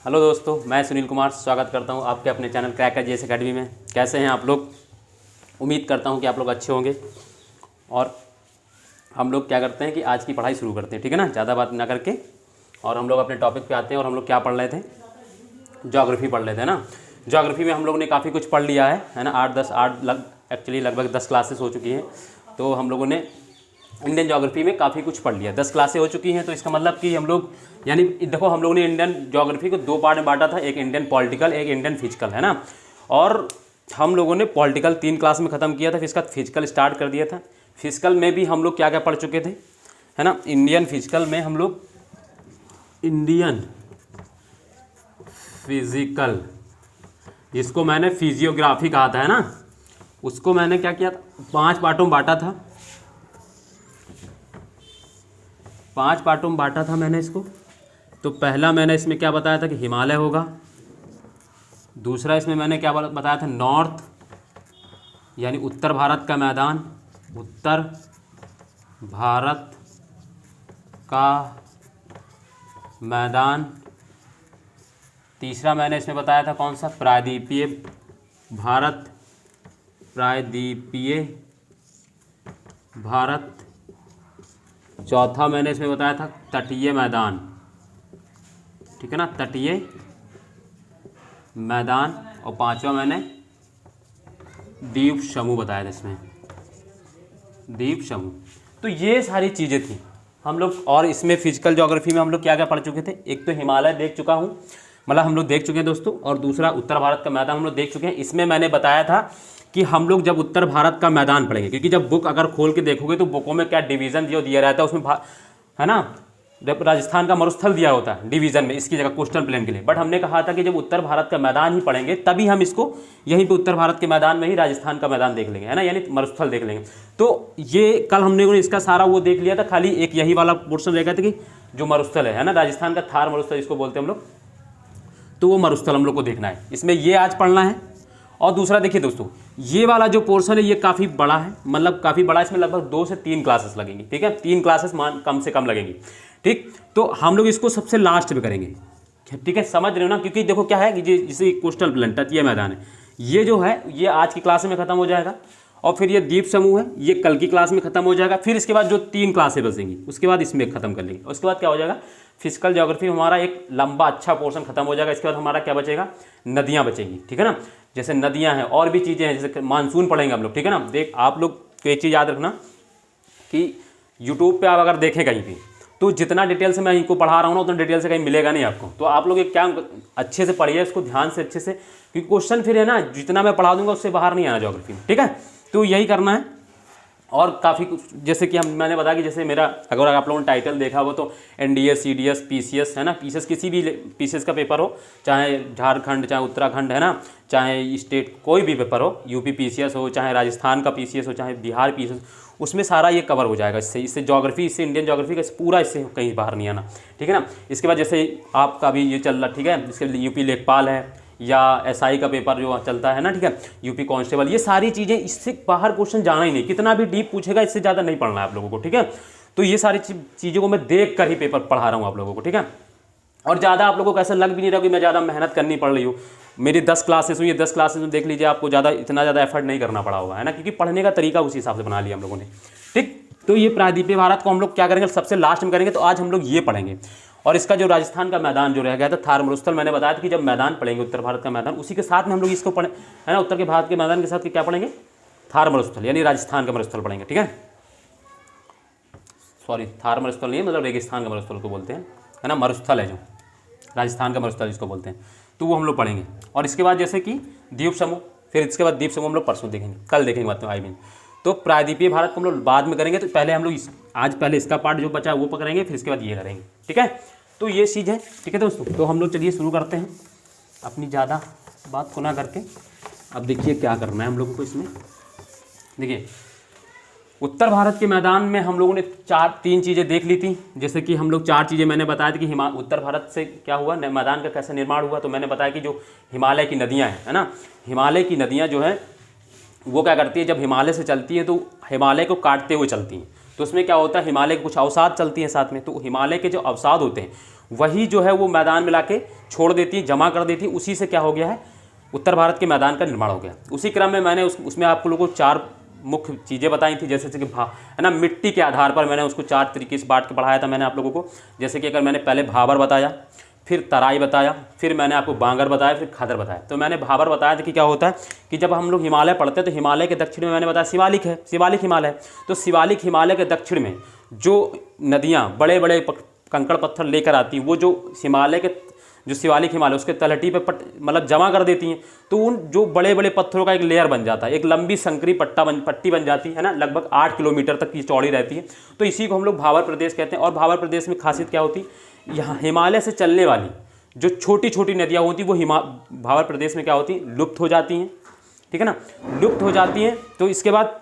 Hello दोस्तों, मैं सुनील कुमार स्वागत करता हूं आपके अपने चैनल क्रैकर जीएस एकेडमी में। कैसे हैं आप लोग? उम्मीद करता हूं कि आप लोग अच्छे होंगे। और हम लोग क्या करते हैं कि आज की पढ़ाई शुरू करते हैं, ठीक है ना, ज़्यादा बात ना करके। और हम लोग अपने टॉपिक पे आते हैं। और हम लोग क्या पढ़ रहे थे? ज्योग्राफी पढ़ रहे थे ना। ज्योग्राफी में हम लोग ने काफ़ी कुछ पढ़ लिया है ना। लगभग 10 क्लासेस हो चुकी हैं। तो हम लोगों ने इंडियन ज्योग्राफी में काफ़ी कुछ पढ़ लिया। 10 क्लासें हो चुकी हैं। तो इसका मतलब कि हम लोग यानी देखो, हम लोगों ने इंडियन ज्योग्राफी को 2 पार्ट में बांटा था, एक इंडियन पॉलिटिकल, एक इंडियन फिजिकल, है ना। और हम लोगों ने पॉलिटिकल 3 क्लास में ख़त्म किया था, फिर इसका फिजिकल स्टार्ट कर दिया था। फिजिकल में भी हम लोग क्या क्या पढ़ चुके थे, है ना। इंडियन फिजिकल में हम लोग इंडियन फिजिकल, जिसको मैंने फिजियोग्राफी कहा था, है ना, उसको मैंने क्या किया था, 5 पार्टों में बांटा था। 5 पार्टों में बांटा था मैंने इसको। तो पहला मैंने इसमें क्या बताया था कि हिमालय होगा। दूसरा इसमें मैंने क्या बताया था, नॉर्थ यानी उत्तर भारत का मैदान, उत्तर भारत का मैदान। तीसरा मैंने इसमें बताया था कौन सा, प्रायद्वीपीय भारत, प्रायद्वीपीय भारत। चौथा मैंने इसमें बताया था तटीय मैदान, ठीक है ना, तटीय मैदान। और 5वां मैंने द्वीप समूह बताया था इसमें, द्वीप समूह। तो ये सारी चीज़ें थी हम लोग। और इसमें फिजिकल ज्योग्राफी में हम लोग क्या क्या पढ़ चुके थे, एक तो हिमालय देख चुका हूँ, मतलब हम लोग देख चुके हैं दोस्तों। और दूसरा उत्तर भारत का मैदान हम लोग देख चुके हैं। इसमें मैंने बताया था कि हम लोग जब उत्तर भारत का मैदान पढ़ेंगे, क्योंकि जब बुक अगर खोल के देखोगे तो बुकों में क्या डिवीज़न जो दिया रहता है उसमें, है ना, राजस्थान का मरुस्थल दिया होता है डिवीज़न में, इसकी जगह कोस्टल प्लेन के लिए। बट हमने कहा था कि जब उत्तर भारत का मैदान ही पढ़ेंगे तभी हम इसको यहीं पे उत्तर भारत के मैदान में ही राजस्थान का मैदान देख लेंगे, है ना, यानी मरुस्थल देख लेंगे। तो ये कल हमने इसका सारा वो देख लिया था। खाली एक यही वाला पोर्शन रह गया था कि जो मरुस्थल है ना, राजस्थान का थार मरुस्थल इसको बोलते हैं हम लोग। तो वो मरुस्थल हम लोग को देखना है, इसमें ये आज पढ़ना है। और दूसरा देखिए दोस्तों, ये वाला जो पोर्शन है ये काफ़ी बड़ा है, मतलब काफ़ी बड़ा। इसमें लगभग 2 से 3 क्लासेस लगेंगी, ठीक है, 3 क्लासेस कम से कम लगेंगी, ठीक। तो हम लोग इसको सबसे लास्ट में करेंगे, ठीक है, समझ रहे हो ना। क्योंकि देखो क्या है कि जैसे कोस्टल प्लेन, तटीय मैदान है, ये जो है ये आज की क्लास में ख़त्म हो जाएगा। और फिर ये द्वीप समूह है, ये कल की क्लास में ख़त्म हो जाएगा। फिर इसके बाद जो 3 क्लासें बचेंगी उसके बाद इसमें ख़त्म कर लेंगे। उसके बाद क्या हो जाएगा, फिजिकल ज्योग्राफी हमारा एक लंबा अच्छा पोर्शन खत्म हो जाएगा। इसके बाद हमारा क्या बचेगा, नदियाँ बचेंगी, ठीक है ना। जैसे नदियाँ हैं और भी चीज़ें हैं, जैसे मानसून पढ़ेंगे हम लोग, ठीक है ना। देख आप लोग को एक चीज़ याद रखना कि यूट्यूब पे आप अगर देखें कहीं भी, तो जितना डिटेल से मैं इनको पढ़ा रहा हूँ ना, उतना डिटेल से कहीं मिलेगा नहीं आपको। तो आप लोग एक क्या अच्छे से पढ़िए इसको, ध्यान से अच्छे से, क्योंकि क्वेश्चन फिर है ना, जितना मैं पढ़ा दूंगा उससे बाहर नहीं आना ज्योग्राफी में, ठीक है। तो यही करना है। और काफ़ी कुछ, जैसे कि मैंने बताया कि जैसे मेरा, अगर आप लोगों ने टाइटल देखा हो तो एनडीएस, सीडीएस, पीसीएस, है ना, पीसीएस किसी भी पीसीएस का पेपर हो, चाहे झारखंड, चाहे उत्तराखंड, है ना, चाहे स्टेट कोई भी पेपर हो, यूपी पीसीएस हो, चाहे राजस्थान का पीसीएस हो, चाहे बिहार पीसीएस, उसमें सारा ये कवर हो जाएगा। इससे ज्योग्राफी, इससे इंडियन ज्योग्राफी का पूरा, इससे कहीं बाहर नहीं आना, ठीक है ना। इसके बाद जैसे आपका भी ये चल रहा, ठीक है, इसके यूपी लेखपाल है, या एसआई का पेपर जो चलता है ना, ठीक है, यूपी कांस्टेबल, ये सारी चीज़ें, इससे बाहर क्वेश्चन जाना ही नहीं। कितना भी डीप पूछेगा इससे ज़्यादा नहीं पढ़ना है आप लोगों को, ठीक है। तो ये सारी चीज़ों को मैं देख कर ही पेपर पढ़ा रहा हूँ आप लोगों को, ठीक है। और ज़्यादा आप लोगों को ऐसा लग भी नहीं रहा कि मैं ज़्यादा मेहनत करनी पड़ रही हूँ। मेरी 10 क्लासेस हुई है, 10 क्लासेस में देख लीजिए आपको इतना ज़्यादा एफर्ट नहीं करना पड़ा होगा, है ना, क्योंकि पढ़ने का तरीका उसी हिसाब से बना लिया हम लोगों ने, ठीक। तो ये प्रायद्वीपीय भारत को हम लोग क्या करेंगे, सबसे लास्ट में करेंगे। तो आज हम लोग ये पढ़ेंगे। और इसका जो राजस्थान का मैदान जो रह गया था, थार मरुस्थल, मैंने बताया था कि जब मैदान पढ़ेंगे उत्तर भारत का मैदान, उसी के साथ में हम लोग इसको पढ़ें, है ना, उत्तर के भारत के मैदान के साथ क्या पढ़ेंगे, थार मरुस्थल यानी राजस्थान का मरुस्थल पढ़ेंगे, ठीक है। सॉरी, थार मरुस्थल नहीं है, मतलब रेगिस्तान का मरुस्थल को बोलते हैं, है ना, मरुस्थल है जो राजस्थान का मरुस्थल जिसको बोलते हैं, तो वो हम लोग पढ़ेंगे। और इसके बाद जैसे कि द्वीप समूह, फिर इसके बाद द्वीप समूह हम लोग परसों देखेंगे, कल देखेंगे बात में, आई मीन। तो प्रायद्वीपीय भारत को हम लोग बाद में करेंगे। तो पहले हम लोग आज पहले इसका पार्ट जो बचा है वो पकड़ेंगे, फिर इसके बाद ये करेंगे, ठीक है। तो ये चीज़ है, ठीक है दोस्तों। तो हम लोग चलिए शुरू करते हैं अपनी ज़्यादा बात को ना करके। अब देखिए क्या करना है हम लोगों को इसमें। देखिए, उत्तर भारत के मैदान में हम लोगों ने 3 चीज़ें देख ली थी। जैसे कि हम लोग 4 चीज़ें मैंने बताया थी कि उत्तर भारत से क्या हुआ, मैदान का कैसे निर्माण हुआ। तो मैंने बताया कि जो हिमालय की नदियाँ हैं, है ना, हिमालय की नदियाँ जो है वो क्या करती है, जब हिमालय से चलती है तो हिमालय को काटते हुए चलती हैं। तो उसमें क्या होता है, हिमालय के कुछ अवसाद चलती हैं साथ में, तो हिमालय के जो अवसाद होते हैं वही जो है वो मैदान में लाके छोड़ देती है, जमा कर देती है। उसी से क्या हो गया है, उत्तर भारत के मैदान का निर्माण हो गया। उसी क्रम में मैंने उसमें आपको लोगों को 4 मुख्य चीज़ें बताई थी, जैसे कि है ना, मिट्टी के आधार पर मैंने उसको 4 तरीके से बांट के पढ़ाया था मैंने आप लोगों को। जैसे कि अगर मैंने पहले भाबर बताया, फिर तराई बताया, फिर मैंने आपको बांगर बताया, फिर खादर बताया। तो मैंने भाबर बताया था कि क्या होता है कि जब हम लोग हिमालय पढ़ते हैं तो हिमालय के दक्षिण में मैंने बताया शिवालिक है, शिवालिक हिमालय है। तो शिवालिक हिमालय के दक्षिण में जो नदियाँ बड़े बड़े कंकड़ पत्थर लेकर आती हैं, वो जो हिमालय के जो शिवालिक हिमालय उसके तलहटी पे मतलब जमा कर देती हैं, तो उन जो बड़े बड़े पत्थरों का एक लेयर बन जाता है, एक लंबी संकरी पट्टी बन जाती है ना, लगभग 8 किलोमीटर तक की चौड़ी रहती है। तो इसी को हम लोग भाबर प्रदेश कहते हैं। और भाबर प्रदेश में खासियत क्या होती है, यहाँ हिमालय से चलने वाली जो छोटी छोटी नदियाँ होती वो भाबर प्रदेश में क्या होती, लुप्त हो जाती हैं, ठीक है ना, लुप्त हो जाती हैं। तो इसके बाद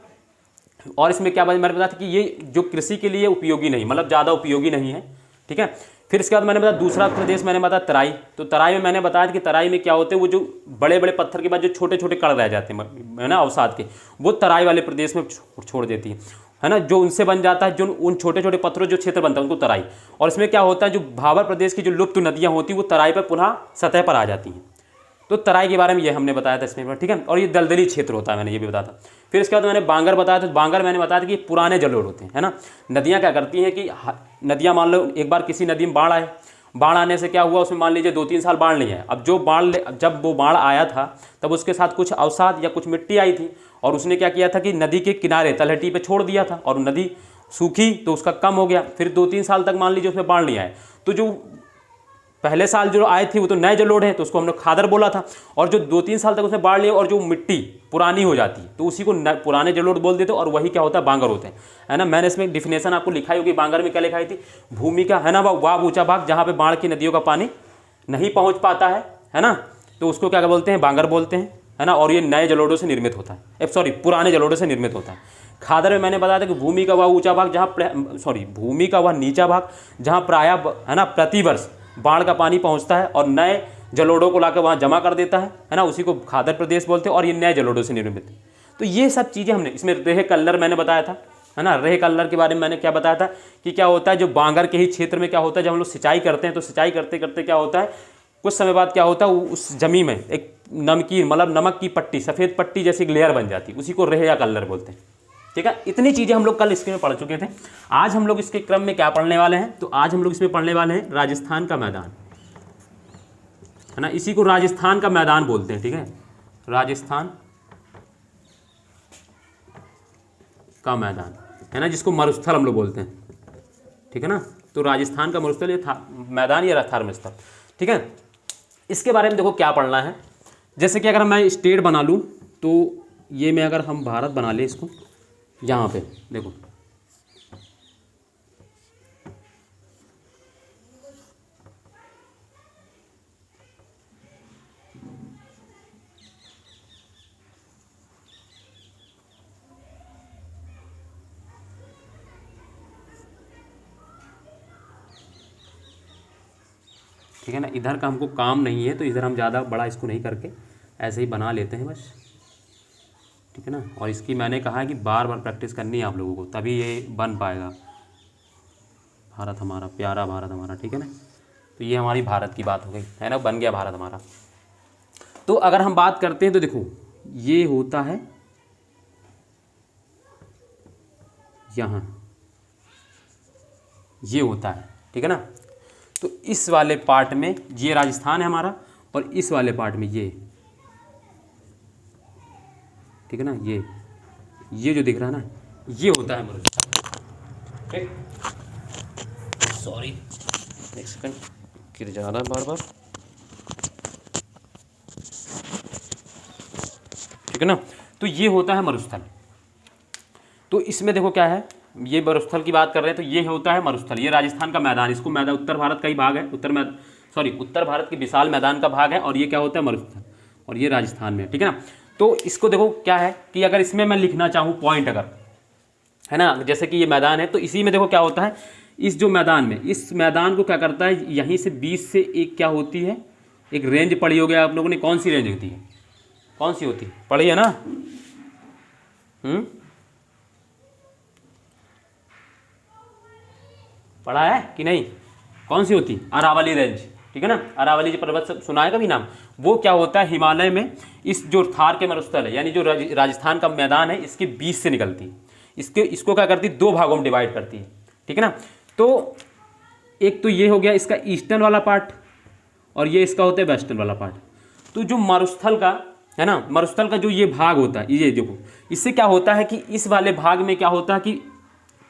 और इसमें क्या मैंने बताया था कि ये जो कृषि के लिए उपयोगी नहीं, मतलब ज़्यादा उपयोगी नहीं है, ठीक है। फिर इसके बाद मैंने बताया दूसरा प्रदेश मैंने बताया तराई। तो तराई में मैंने बताया कि तराई में क्या होते हैं, वो जो बड़े बड़े पत्थर के बाद जो छोटे छोटे कण रह जाते हैं, है ना, अवसाद के, वो तराई वाले प्रदेश में छोड़ देती है ना, जो उनसे बन जाता है, जो उन छोटे छोटे पत्थरों जो क्षेत्र बनता है उनको तराई। और इसमें क्या होता है, जो भाबर प्रदेश की जो लुप्त नदियाँ होती हैं वो तराई पर पुनः सतह पर आ जाती हैं। तो तराई के बारे में ये हमने बताया था इसमें, ठीक है। और ये दलदली क्षेत्र होता है, मैंने ये भी बताया था। फिर इसके बाद मैंने बांगर बताया था। बांगर मैंने बताया था कि पुराने जलोढ़ होते हैं, है ना। नदियाँ क्या करती हैं कि नदियाँ, मान लो एक बार किसी नदी में बाढ़ आए, बाढ़ आने से क्या हुआ, उसमें मान लीजिए 2-3 साल बाढ़ नहीं आया। अब जब वो बाढ़ आया था तब उसके साथ कुछ अवसाद या कुछ मिट्टी आई थी, और उसने क्या किया था कि नदी के किनारे तलहटी पे छोड़ दिया था, और नदी सूखी तो उसका कम हो गया। फिर 2-3 साल तक मान लीजिए उसमें बाढ़ नहीं आए, तो जो पहले साल जो आए थे वो तो नए जलोढ़ हैं, तो उसको हमने खादर बोला था। और जो 2-3 साल तक उसमें बाढ़ लिया और जो मिट्टी पुरानी हो जाती है तो उसी को पुराने जलोढ़ बोल देते, और वही क्या होता है, बांगर होते हैं, है ना। मैंने इसमें डिफिनेशन आपको लिखाई होगी, बांगर में क्या लिखाई थी, भूमि का, है ना, वह ऊंचा भाग जहाँ पे बाढ़ की नदियों का पानी नहीं पहुँच पाता है ना, तो उसको क्या बोलते हैं, बांगर बोलते हैं, है ना। और ये नए जलोढ़ों से निर्मित होता है, सॉरी पुराने जलोढ़ों से निर्मित होता है। खादर में मैंने बताया था कि भूमि का वह ऊंचा भाग भूमि का वह नीचा भाग जहाँ प्रायः, है ना, प्रतिवर्ष बाढ़ का पानी पहुंचता है और नए जलोढ़ों को लाकर वहाँ जमा कर देता है ना, उसी को खादर प्रदेश बोलते हैं। और ये नए जलोढ़ों से निर्मित है। तो ये सब चीज़ें हमने इसमें रेह कल्लर मैंने बताया था, है ना। रेह कल्लर के बारे में मैंने क्या बताया था कि क्या होता है, जो बांगर के ही क्षेत्र में क्या होता है, जब हम लोग सिंचाई करते हैं तो सिंचाई करते करते क्या होता है, कुछ समय बाद क्या होता है, उस जमीन में एक नमकीन, मतलब नमक की पट्टी, सफ़ेद पट्टी जैसी एक लेयर बन जाती है, उसी को रेह या कल्लर बोलते हैं, ठीक है। इतनी चीज़ें हम लोग कल इसके में पढ़ चुके थे। आज हम लोग इसके क्रम में क्या पढ़ने वाले हैं, तो आज हम लोग इसमें पढ़ने वाले हैं राजस्थान का मैदान, है ना। इसी को राजस्थान का मैदान बोलते हैं, ठीक है, राजस्थान का मैदान, है ना, जिसको मरुस्थल हम लोग बोलते हैं, ठीक है ना। तो राजस्थान का मरुस्थल ये मैदान या धर्मस्थल, ठीक है। इसके बारे में देखो क्या पढ़ना है। जैसे कि अगर मैं स्टेट बना लूँ तो ये मैं, अगर हम भारत बना लें इसको, यहाँ पे देखो, ठीक है ना। इधर का हमको काम नहीं है तो इधर हम ज़्यादा बड़ा इसको नहीं करके ऐसे ही बना लेते हैं बस, ठीक है ना। और इसकी मैंने कहा है कि बार बार प्रैक्टिस करनी है आप लोगों को, तभी ये बन पाएगा। भारत हमारा, प्यारा भारत हमारा, ठीक है ना। तो ये हमारी भारत की बात हो गई, है ना, बन गया भारत हमारा। तो अगर हम बात करते हैं तो देखो ये होता है यहाँ, ये होता है, ठीक है ना। तो इस वाले पार्ट में ये राजस्थान है हमारा, और इस वाले पार्ट में ये, ठीक है ना, ये जो दिख रहा है ना, ये होता है मरुस्थल, ठीक। सॉरी एक सेकंड, गिर जा रहा है बार बार, ठीक है ना। तो ये होता है मरुस्थल। तो इसमें देखो क्या है, ये मरुस्थल की बात कर रहे हैं, तो ये होता है मरुस्थल, ये राजस्थान का मैदान, इसको मैदान उत्तर भारत का ही भाग है, उत्तर भारत के विशाल मैदान का भाग है, और ये क्या होता है मरुस्थल, और ये राजस्थान में, ठीक है ना। तो इसको देखो क्या है कि अगर इसमें मैं लिखना चाहूँ पॉइंट, अगर, है ना, जैसे कि ये मैदान है, तो इसी में देखो क्या होता है, इस जो मैदान में, इस मैदान को क्या करता है, यहीं से 20 से एक क्या होती है, एक रेंज पड़ी हो गया आप लोगों ने, कौन सी रेंज होती है, कौन सी होती है, पढ़ी है ना, पढ़ा है कि नहीं? कौन सी होती? अरावली रेंज, ठीक है ना। अरावली जो पर्वत सब सुना है कभी नाम? वो क्या होता है, हिमालय में इस जो थार के मरुस्थल है यानी जो राजस्थान का मैदान है इसके बीच से निकलती है। इसको क्या करती है, 2 भागों में डिवाइड करती है, ठीक है ना। तो एक तो ये हो गया इसका ईस्टर्न वाला पार्ट, और ये इसका होता है वेस्टर्न वाला पार्ट। तो जो मरुस्थल का है ना, मरुस्थल का जो ये भाग होता है, ये देखो, इससे क्या होता है कि इस वाले भाग में क्या होता है कि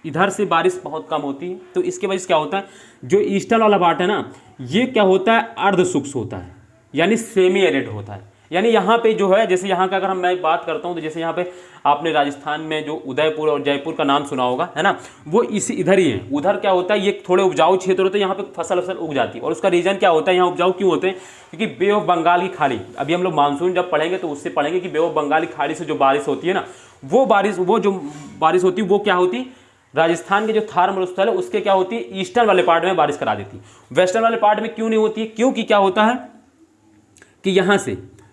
इधर से बारिश बहुत कम होती है। तो इसके वजह से क्या होता है, जो ईस्टर्न वाला पार्ट है ना, ये क्या होता है, अर्ध शुष्क होता है, यानी सेमी एरिड होता है। यानी यहाँ पे जो है, जैसे यहाँ का अगर मैं बात करता हूँ तो जैसे यहाँ पे आपने राजस्थान में जो उदयपुर और जयपुर का नाम सुना होगा, है ना, वो इसी इधर ही है। उधर क्या होता है, ये थोड़े उपजाऊ क्षेत्र होते हैं, यहाँ पे फसल उग जाती है। और उसका रीज़न क्या होता है, यहाँ उपजाऊ क्यों होते हैं, क्योंकि बे ऑफ बंगाल की खाड़ी, अभी हम लोग मानसून जब पढ़ेंगे तो उससे पढ़ेंगे कि बे ऑफ बंगाल की खाड़ी से जो बारिश होती है ना, वो जो बारिश होती है वो क्या होती है, राजस्थान के जो थार मरुस्थल है उसके क्या होती है, ईस्टर्न वाले पार्ट में बारिश करा देती है। वेस्टर्न वाले पार्ट में क्यों नहीं होती है, क्योंकि क्या होता है कि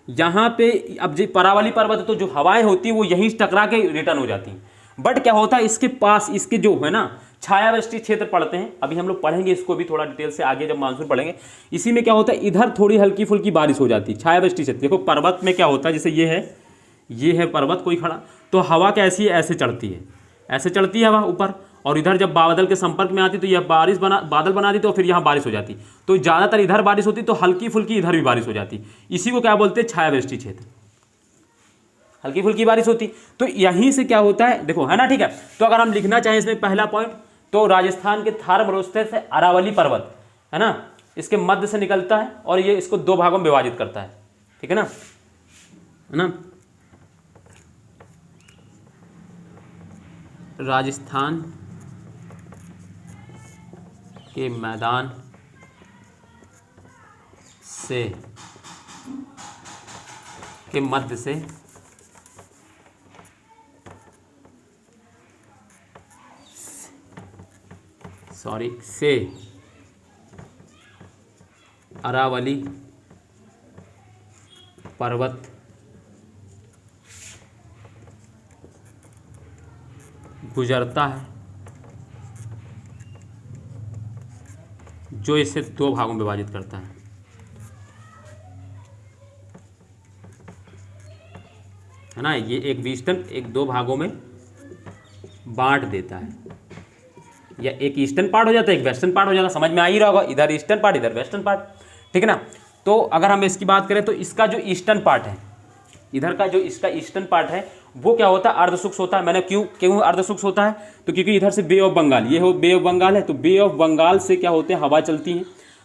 यहाँ पे अब जो परावली पर्वत है तो जो हवाएं होती है वो यहीं टकरा के रिटर्न हो जाती हैं। बट क्या होता है, इसके पास इसके जो है ना छायावृष्टि क्षेत्र पड़ते हैं, अभी हम लोग पढ़ेंगे इसको भी थोड़ा डिटेल से आगे जब मानसून पढ़ेंगे। इसी में क्या होता है, इधर थोड़ी हल्की फुल्की बारिश हो जाती है, छायावृष्टि क्षेत्र। देखो पर्वत में क्या होता है, जैसे ये है पर्वत कोई खड़ा, तो हवा कैसी है, ऐसे चढ़ती है, ऐसे चढ़ती है हवा ऊपर, और इधर जब बादल के संपर्क में आती तो यह बादल बना दी, तो फिर यहाँ बारिश हो जाती। तो ज़्यादातर इधर बारिश होती तो हल्की फुल्की इधर भी बारिश हो जाती। इसी को क्या बोलते हैं, छायावृष्टि क्षेत्र, हल्की फुल्की बारिश होती। तो यहीं से क्या होता है, देखो, है ना, ठीक है। तो अगर हम लिखना चाहें इसमें पहला पॉइंट, तो राजस्थान के थार मरुस्थल से अरावली पर्वत, है ना, इसके मध्य से निकलता है और ये इसको 2 भागों में विभाजित करता है, ठीक है ना। राजस्थान के मैदान से के मध्य से अरावली पर्वत गुजरता है, जो इसे 2 भागों में विभाजित करता है ना। ये एक ईस्टर्न, एक 2 भागों में बांट देता है, या एक ईस्टर्न पार्ट हो जाता है, एक वेस्टर्न पार्ट हो जाता है। समझ में आ ही रहा होगा, इधर ईस्टर्न पार्ट, इधर वेस्टर्न पार्ट, ठीक है ना। तो अगर हम इसकी बात करें तो इसका जो ईस्टर्न पार्ट है, इधर का जो इसका ईस्टर्न पार्ट है वो क्या होता है, अर्धशुष्क होता है। मैंने क्यों अर्धशुष्क होता है, तो क्योंकि इधर से बे ऑफ बंगाल, ये हो बे ऑफ बंगाल है, तो बे ऑफ बंगाल से क्या होते हैं, हवा चलती है।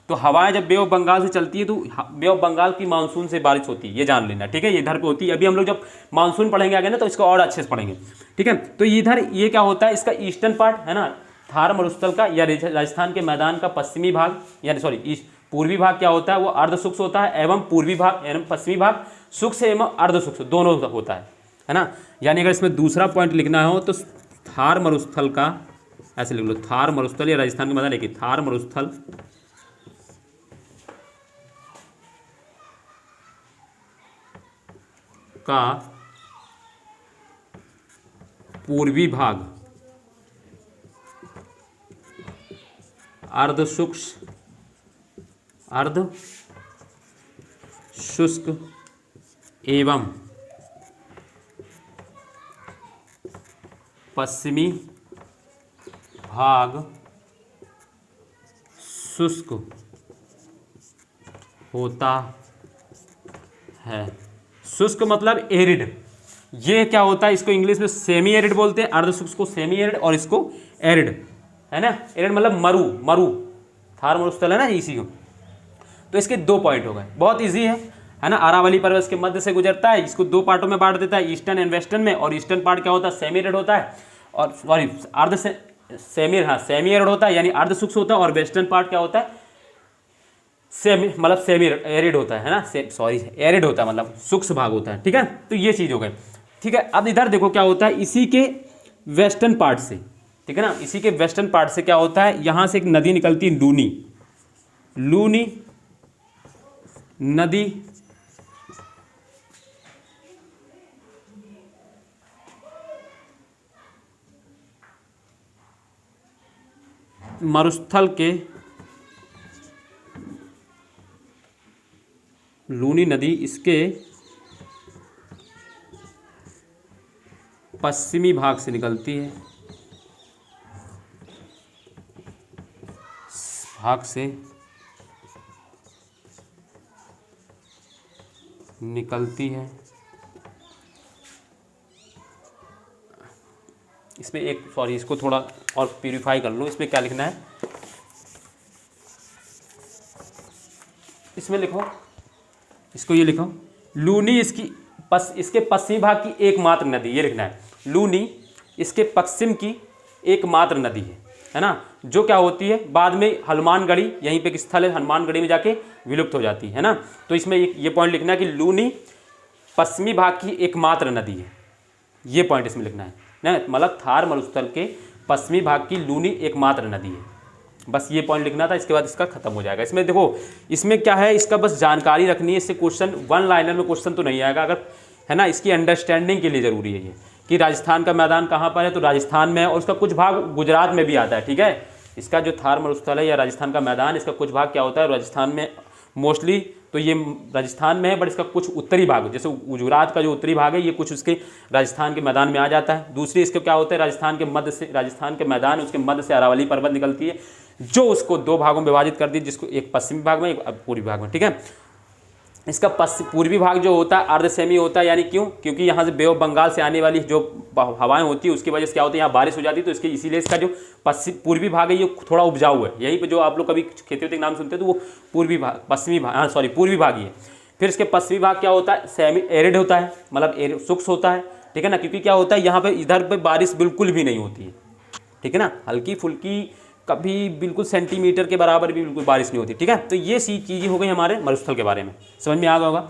तो हवाएं जब बे ऑफ बंगाल से चलती है तो बे ऑफ बंगाल की मानसून से बारिश होती है, ये जान लेना, ठीक है। ये इधर पे होती है। अभी हम लोग जब मानसून पढ़ेंगे आगे ना तो इसको और अच्छे से पढ़ेंगे, ठीक है। तो इधर ये क्या होता है, इसका ईस्टर्न पार्ट है ना, थार मरुस्थल का या राजस्थान के मैदान का पश्चिमी भाग, यानी पूर्वी भाग क्या होता है, वो अर्धशुष्क होता है, एवं पूर्वी भाग यानी पश्चिमी भाग शुष्क एवं अर्धशुष्क दोनों होता है ना। यानी अगर इसमें दूसरा पॉइंट लिखना हो तो थार मरुस्थल का ऐसे लिख लो, थार मरुस्थल या राजस्थान के मैदान, लेकिन थार मरुस्थल का पूर्वी भाग अर्धशुष्क एवं पश्चिमी भाग शुष्क होता है। शुष्क मतलब एरिड। ये क्या होता है, इसको इंग्लिश में सेमी एरिड बोलते हैं, अर्धशुष्क को सेमी एरिड और इसको एरिड, है ना। एरिड मतलब मरु थार मरुस्थल है ना इसी को। तो इसके 2 पॉइंट हो गए, बहुत इजी है ना। अरावली पर्वत के मध्य से गुजरता है, इसको 2 पार्टों में बांट देता है, ईस्टर्न एंड वेस्टर्न में। और ईस्टर्न पार्ट क्या होता है, सेमी एरिड होता है, और सॉरी सेमी एरिड होता है यानी अर्धशुष्क होता है। और वेस्टर्न पार्ट क्या होता है, सेमी एरिड होता है ना, एरिड होता है मतलब शुष्क भाग होता है, ठीक है। तो ये चीज़ हो गई, ठीक है। अब इधर देखो क्या होता है, इसी के वेस्टर्न पार्ट से, ठीक है ना, इसी के वेस्टर्न पार्ट से क्या होता है, यहाँ से एक नदी निकलती है, लूनी नदी, मरुस्थल के लूनी नदी इसके पश्चिमी भाग से निकलती है, भाग से निकलती है। इसमें एक सॉरी इसको थोड़ा और प्यूरिफाई कर लो। इसमें क्या लिखना है, इसमें लिखो, इसको ये लिखो, लूनी इसके पश्चिमी भाग की एकमात्र नदी, ये लिखना है। लूनी इसके पश्चिम की एकमात्र नदी है ना, जो क्या होती है बाद में हनुमानगढ़ी, यहीं पे एक स्थल है हनुमानगढ़ी में जाके विलुप्त हो जाती है ना। तो इसमें ये पॉइंट लिखना है कि लूनी पश्चिमी भाग की एकमात्र नदी है, ये पॉइंट इसमें लिखना है ना। मतलब थार मरुस्थल के पश्चिमी भाग की लूनी एकमात्र नदी है, बस ये पॉइंट लिखना था। इसके बाद इसका खत्म हो जाएगा। इसमें देखो, इसमें क्या है, इसका बस जानकारी रखनी है। इससे क्वेश्चन वन लाइनर में क्वेश्चन तो नहीं आएगा, अगर है ना, इसकी अंडरस्टैंडिंग के लिए ज़रूरी है ये कि राजस्थान का मैदान कहाँ पर है, तो राजस्थान में है, और उसका कुछ भाग गुजरात में भी आता है। ठीक है, इसका जो थार मरुस्थल है या राजस्थान का मैदान, इसका कुछ भाग क्या होता है राजस्थान में, मोस्टली तो ये राजस्थान में है, बट इसका कुछ उत्तरी भाग, जैसे गुजरात का जो उत्तरी भाग है, ये कुछ उसके राजस्थान के मैदान में आ जाता है। दूसरी इसके क्या होता है, राजस्थान के मध्य से, राजस्थान के मैदान, उसके मध्य से अरावली पर्वत निकलती है, जो उसको दो भागों में विभाजित कर दी, जिसको एक पश्चिमी भाग में, एक पूर्वी भाग में। ठीक है, इसका पूर्वी भाग जो होता है अर्ध सेमी होता है, यानी क्योंकि यहाँ से बे ऑफ बंगाल से आने वाली जो हवाएं होती है उसकी वजह से क्या होता है, यहाँ बारिश हो जाती है, तो इसके इसीलिए इसका जो पूर्वी भाग है ये थोड़ा उपजाऊ है। यहीं पे जो आप लोग कभी खेती वेती नाम सुनते हैं तो वो पूर्वी भाग, पश्चिमी भाग, हाँ सॉरी पूर्वी भाग ही है। फिर इसके पश्चिमी भाग क्या होता है, सेमी एरिड होता है, मतलब शुष्क होता है। ठीक है ना, क्योंकि क्या होता है यहाँ पे इधर पे बारिश बिल्कुल भी नहीं होती है। ठीक है ना, हल्की फुल्की, कभी बिल्कुल सेंटीमीटर के बराबर भी बिल्कुल बारिश नहीं होती। ठीक है, तो ये सी चीज़ें हो गई हमारे मरुस्थल के बारे में, समझ में आ गया होगा।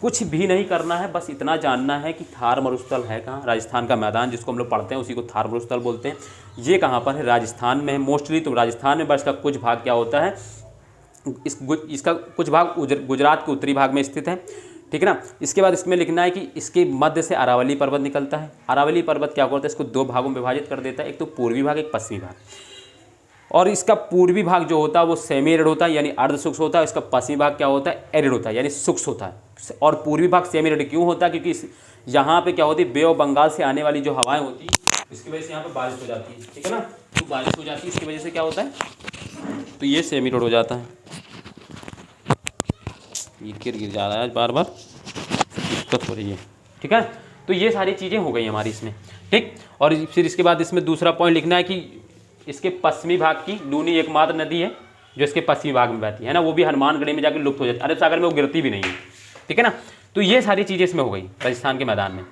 कुछ भी नहीं करना है, बस इतना जानना है कि थार मरुस्थल है कहाँ, राजस्थान का मैदान जिसको हम लोग पढ़ते हैं उसी को थार मरुस्थल बोलते हैं। ये कहाँ पर है, राजस्थान में है मोस्टली, तो राजस्थान में बस इसका कुछ भाग क्या होता है, इसका कुछ भाग गुजरात के उत्तरी भाग में स्थित है। ठीक है ना, इसके बाद इसमें लिखना है कि इसके मध्य से अरावली पर्वत निकलता है। अरावली पर्वत क्या करता है, इसको दो भागों में विभाजित कर देता है, एक तो पूर्वी भाग, एक पश्चिमी भाग। और इसका पूर्वी भाग जो होता है वो सेमी एरिड होता है, यानी अर्ध शुष्क होता है। इसका पश्चिमी भाग क्या होता है, एरिड होता है, यानी शुष्क होता है। और पूर्वी भाग सेमी एरिड क्यों होता है, क्योंकि यहाँ पे क्या होती है, बे ऑफ बंगाल से आने वाली जो हवाएं होती है इसकी वजह से यहाँ पे बारिश हो जाती है। ठीक है ना, तो बारिश हो जाती है, इसकी वजह से क्या होता है, तो ये सेमी एरिड हो जाता है। ये गिर जा रहा है बार बार, दिक्कत हो रही है। ठीक है, तो ये सारी चीज़ें हो गई हमारी इसमें। ठीक, और फिर इसके बाद इसमें दूसरा पॉइंट लिखना है कि इसके पश्चिमी भाग की लूनी एकमात्र नदी है जो इसके पश्चिमी भाग में बहती है ना, वो भी हनुमानगढ़ी में जाकर लुप्त हो जाती है, अरब सागर में वो गिरती भी नहीं है। ठीक है ना, तो ये सारी चीज़ें इसमें हो गई राजस्थान के मैदान में।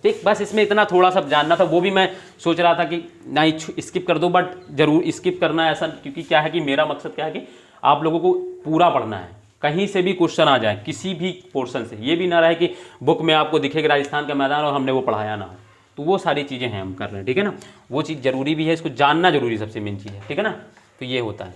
ठीक, बस इसमें इतना थोड़ा सा जानना था, वो भी मैं सोच रहा था कि नहीं स्किप कर दो, बट जरूर स्किप करना है ऐसा, क्योंकि क्या है कि मेरा मकसद क्या है कि आप लोगों को पूरा पढ़ना है, कहीं से भी क्वेश्चन आ जाए किसी भी पोर्शन से, ये भी ना रहे कि बुक में आपको दिखेगा राजस्थान का मैदान और हमने वो पढ़ाया ना हो। तो वो सारी चीज़ें हैं हम कर रहे हैं। ठीक है ना, वो चीज़ जरूरी भी है, इसको जानना जरूरी सबसे मेन चीज़ है। ठीक है ना, तो ये होता है।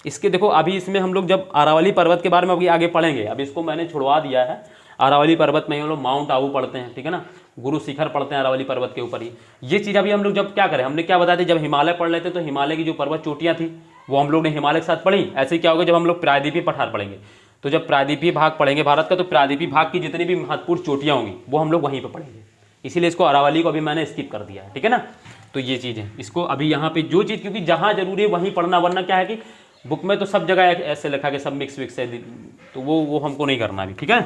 इसके देखो अभी इसमें हम लोग जब अरावली पर्वत के बारे में अभी आगे पढ़ेंगे, अभी इसको मैंने छुड़वा दिया है। अरावली पर्वत में हम लोग माउंट आबू पढ़ते हैं। ठीक है ना, गुरु शिखर पढ़ते हैं अरावली पर्वत के ऊपर ही। ये चीज़ अभी हम लोग जब क्या करें, हमने क्या बताया था, जब हिमालय पढ़ लेते तो हिमालय की जो पर्वत चोटियाँ थी वो हम लोग ने हिमालय के साथ पढ़ी। ऐसे ही क्या होगा जब हम लोग प्रायद्वीपीय पठार पढ़ेंगे, तो जब प्रायद्वीपीय भाग पढ़ेंगे भारत का, तो प्रायद्वीपीय भाग की जितनी भी महत्वपूर्ण चोटियाँ होंगी वो हम लोग वहीं पर पढ़ेंगे। इसीलिए इसको अरावली को अभी मैंने स्किप कर दिया है। ठीक है ना, तो ये चीज़ है, इसको अभी यहाँ पे जो चीज़, क्योंकि जहाँ जरूरी है वहीं पढ़ना, वरना क्या है कि बुक में तो सब जगह ऐसे लिखा कि सब मिक्स विक्स है, तो वो हमको नहीं करना अभी। ठीक है,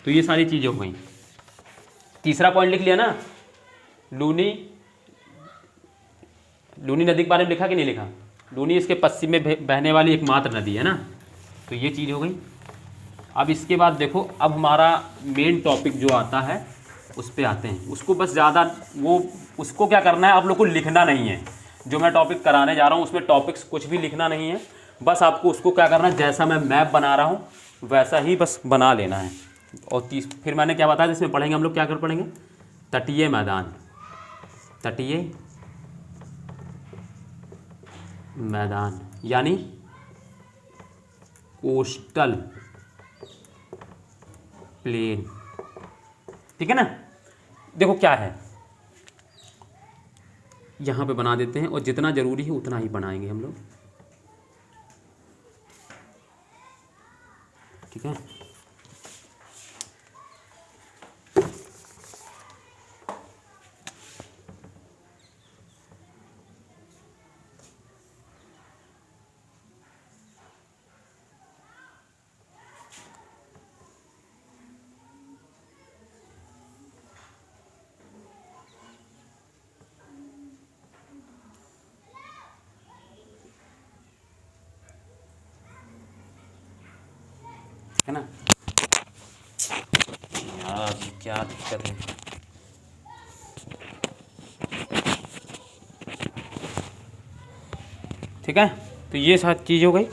तो ये सारी चीज़ें हो गई। तीसरा पॉइंट लिख लिया ना, लूनी नदी के बारे में लिखा कि नहीं लिखा। लूनी इसके पश्चिम में बहने वाली एकमात्र नदी है ना, तो ये चीज़ हो गई। अब इसके बाद देखो, अब हमारा मेन टॉपिक जो आता है उस पर आते हैं। उसको बस ज़्यादा उसको क्या करना है, आप लोग को लिखना नहीं है। जो मैं टॉपिक कराने जा रहा हूँ उसमें टॉपिक्स कुछ भी लिखना नहीं है, बस आपको उसको क्या करना है, जैसा मैं मैप बना रहा हूँ वैसा ही बस बना लेना है। और फिर मैंने क्या बताया, इसमें पढ़ेंगे हम लोग क्या कर पढ़ेंगे, तटीय मैदान, तटीय मैदान यानी कोस्टल प्लेन। ठीक है ना, देखो क्या है, यहाँ पे बना देते हैं और जितना ज़रूरी है उतना ही बनाएंगे हम लोग। ठीक है, है ना यार, क्या दिक्कत है। ठीक है, तो ये सारी चीज़ हो गई,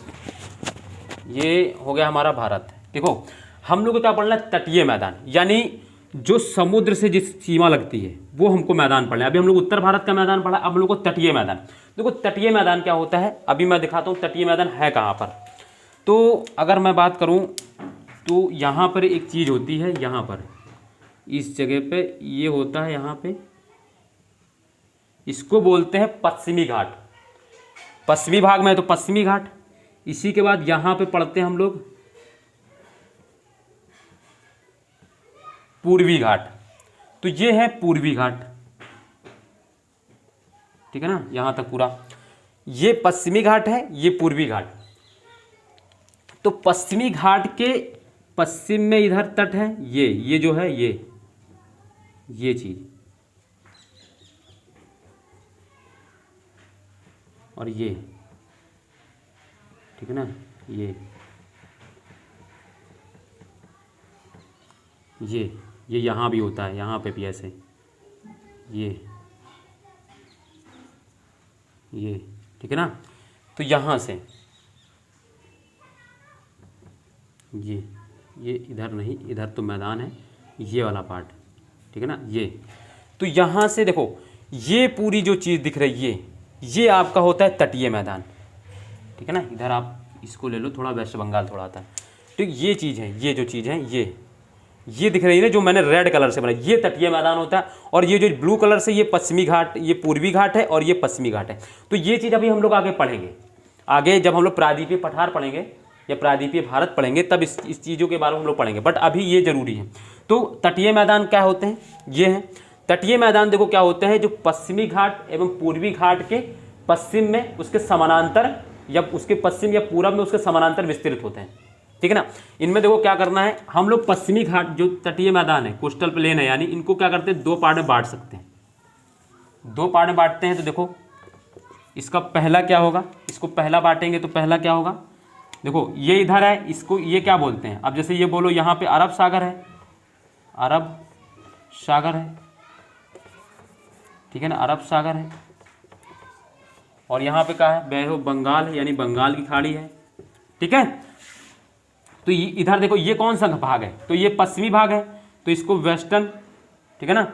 ये हो गया हमारा भारत। देखो हम लोग को क्या पढ़ना है, तटीय मैदान, यानी जो समुद्र से जिस सीमा लगती है वो हमको मैदान पढ़ना है। अभी हम लोग उत्तर भारत का मैदान पढ़ा, अब हम लोग को तटीय मैदान। देखो तटीय मैदान क्या होता है, अभी मैं दिखाता हूँ तटीय मैदान है कहाँ पर। तो अगर मैं बात करूँ तो यहाँ पर एक चीज़ होती है, यहाँ पर इस जगह पे ये होता है, यहाँ पे इसको बोलते हैं पश्चिमी घाट। पश्चिमी भाग में है तो पश्चिमी घाट। इसी के बाद यहाँ पे पढ़ते हैं हम लोग पूर्वी घाट। तो ये है पूर्वी घाट, ठीक है ना, यहाँ तक पूरा। ये पश्चिमी घाट है, ये पूर्वी घाट। तो पश्चिमी घाट के पश्चिम में इधर तट है, ये जो है ये चीज, और ये, ठीक है ना, ये यहाँ भी होता है, यहाँ पे भी ऐसे ये, ठीक है ना। तो यहाँ से ये इधर नहीं, इधर तो मैदान है, ये वाला पार्ट, ठीक है ना। ये तो यहाँ से देखो, ये पूरी जो चीज़ दिख रही है ये आपका होता है तटीय मैदान, ठीक है ना। इधर आप इसको ले लो, थोड़ा वेस्ट बंगाल थोड़ा आता है। तो ये चीज़ है, ये जो चीज़ है ये दिख रही है ना, जो मैंने रेड कलर से बनाई, ये तटीय मैदान होता है। और ये जो ब्लू कलर से, ये पश्चिमी घाट, ये पूर्वी घाट है और ये पश्चिमी घाट है। तो ये चीज़ अभी हम लोग आगे पढ़ेंगे, आगे जब हम लोग प्रायद्वीपीय पठार पढ़ेंगे या प्रायद्वीपीय भारत पढ़ेंगे तब इस चीज़ों के बारे में हम लोग पढ़ेंगे, बट अभी ये जरूरी है। तो तटीय मैदान क्या होते हैं, ये हैं तटीय मैदान। देखो क्या होते हैं, जो पश्चिमी घाट एवं पूर्वी घाट के पश्चिम में उसके समानांतर, या उसके पश्चिम या पूरब में उसके समानांतर विस्तृत होते हैं, ठीक है ना। इनमें देखो क्या करना है, हम लोग पश्चिमी घाट जो तटीय मैदान है, कोस्टल प्लेन है, यानी इनको क्या करते हैं, दो पार्ट में बांट सकते हैं, दो पार्ट में बांटते हैं। तो देखो इसका पहला क्या होगा, इसको पहला बांटेंगे तो पहला क्या होगा, देखो ये इधर है, इसको ये क्या बोलते हैं, अब जैसे ये बोलो यहाँ पे अरब सागर है, अरब सागर है, ठीक है ना, अरब सागर है। और यहाँ पे क्या है, बे ऑफ बंगाल है, यानी बंगाल की खाड़ी है, ठीक है। तो इधर देखो ये कौन सा भाग है, तो ये पश्चिमी भाग है, तो इसको वेस्टर्न, ठीक है ना,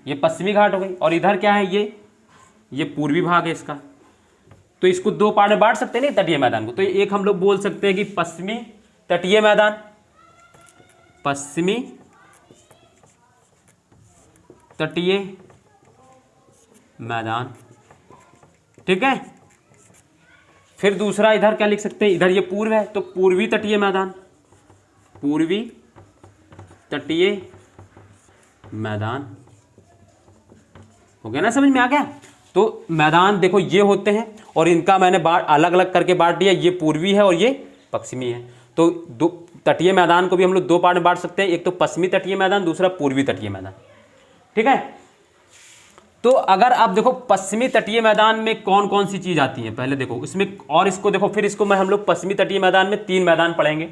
ये पश्चिमी घाट हो गई। और इधर क्या है, ये पूर्वी भाग है इसका। तो इसको दो पार्ट में बांट सकते हैं ना तटीय मैदान को। तो एक हम लोग बोल सकते हैं कि पश्चिमी तटीय मैदान, पश्चिमी तटीय मैदान, ठीक है। फिर दूसरा इधर क्या लिख सकते हैं, इधर ये पूर्व है तो पूर्वी तटीय मैदान, पूर्वी तटीय मैदान, हो गया ना, समझ में आ गया। तो मैदान देखो ये होते हैं, और इनका मैंने अलग अलग करके बांट दिया, ये पूर्वी है और ये पश्चिमी है। तो दो तटीय मैदान को भी हम लोग दो पार्ट में बांट सकते हैं, एक तो पश्चिमी तटीय मैदान, दूसरा पूर्वी तटीय मैदान, ठीक है। तो अगर आप देखो पश्चिमी तटीय मैदान में कौन कौन सी चीज़ आती है, पहले देखो इसमें, और इसको देखो, फिर इसको मैं हम लोग पश्चिमी तटीय मैदान में 3 मैदान पढ़ेंगे।